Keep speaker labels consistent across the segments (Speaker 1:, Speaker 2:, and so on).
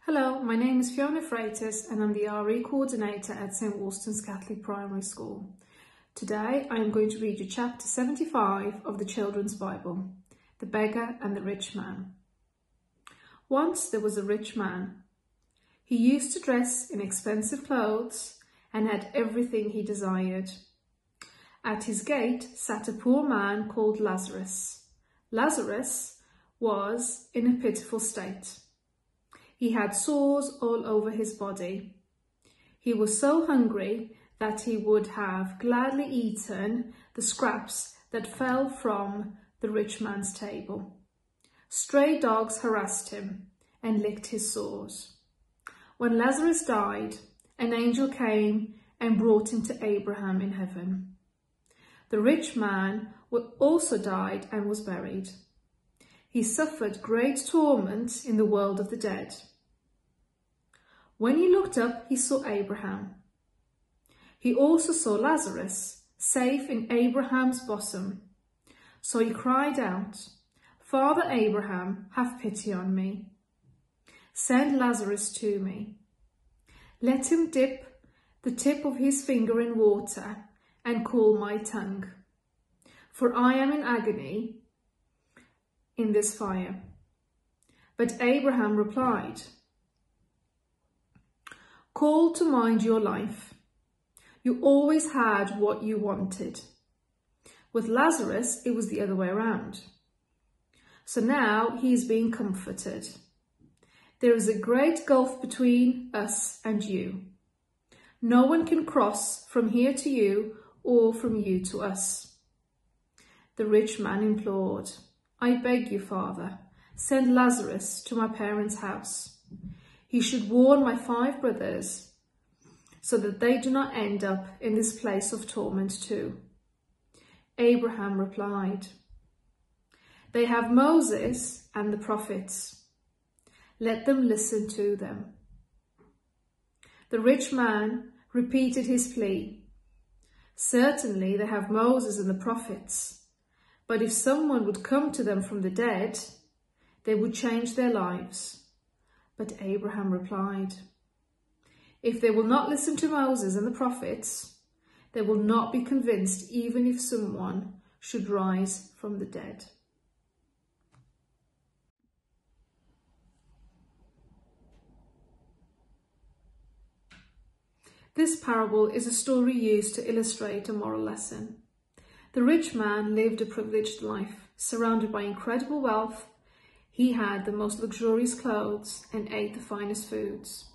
Speaker 1: Hello, my name is Fiona Freitas and I'm the RE Coordinator at St Wolstan's Catholic Primary School. Today I am going to read you chapter 75 of the Children's Bible, The Beggar and the Rich Man. Once there was a rich man. He used to dress in expensive clothes and had everything he desired. At his gate sat a poor man called Lazarus. Lazarus was in a pitiful state. He had sores all over his body. He was so hungry that he would have gladly eaten the scraps that fell from the rich man's table. Stray dogs harassed him and licked his sores. When Lazarus died, an angel came and brought him to Abraham in heaven. The rich man also died and was buried. He suffered great torment in the world of the dead. When he looked up, he saw Abraham. He also saw Lazarus, safe in Abraham's bosom. So he cried out, "Father Abraham, have pity on me. Send Lazarus to me. Let him dip the tip of his finger in water and cool my tongue, for I am in agony in this fire." But Abraham replied, "Call to mind your life. You always had what you wanted. With Lazarus, it was the other way around. So now he is being comforted. There is a great gulf between us and you. No one can cross from here to you or from you to us." The rich man implored, "I beg you, Father, send Lazarus to my parents' house. He should warn my 5 brothers so that they do not end up in this place of torment too." Abraham replied, "They have Moses and the prophets. Let them listen to them." The rich man repeated his plea. "Certainly they have Moses and the prophets, but if someone would come to them from the dead, they would change their lives." But Abraham replied, "If they will not listen to Moses and the prophets, they will not be convinced even if someone should rise from the dead." This parable is a story used to illustrate a moral lesson. The rich man lived a privileged life, surrounded by incredible wealth. He had the most luxurious clothes and ate the finest foods.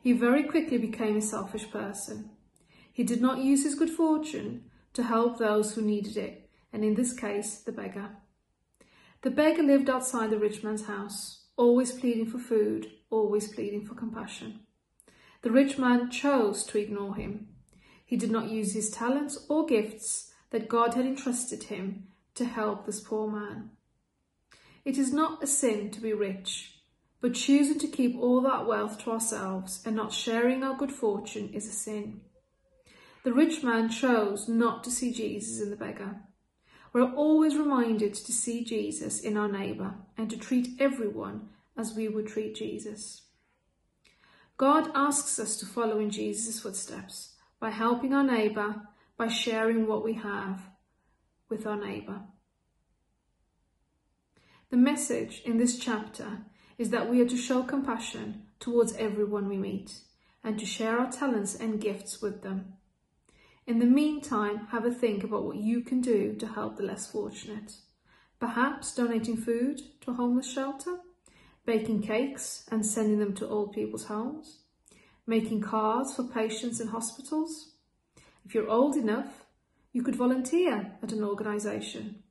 Speaker 1: He very quickly became a selfish person. He did not use his good fortune to help those who needed it, and in this case, the beggar. The beggar lived outside the rich man's house, always pleading for food, always pleading for compassion. The rich man chose to ignore him. He did not use his talents or gifts that God had entrusted him to help this poor man. It is not a sin to be rich, but choosing to keep all that wealth to ourselves and not sharing our good fortune is a sin. The rich man chose not to see Jesus in the beggar. We're always reminded to see Jesus in our neighbour and to treat everyone as we would treat Jesus. God asks us to follow in Jesus' footsteps by helping our neighbour, by sharing what we have with our neighbour. The message in this chapter is that we are to show compassion towards everyone we meet and to share our talents and gifts with them. In the meantime, have a think about what you can do to help the less fortunate. Perhaps donating food to a homeless shelter, baking cakes and sending them to old people's homes, making cards for patients in hospitals. If you're old enough, you could volunteer at an organisation.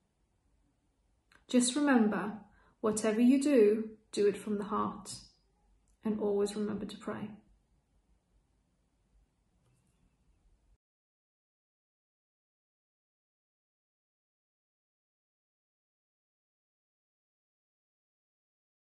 Speaker 1: Just remember, whatever you do, do it from the heart. And always remember to pray.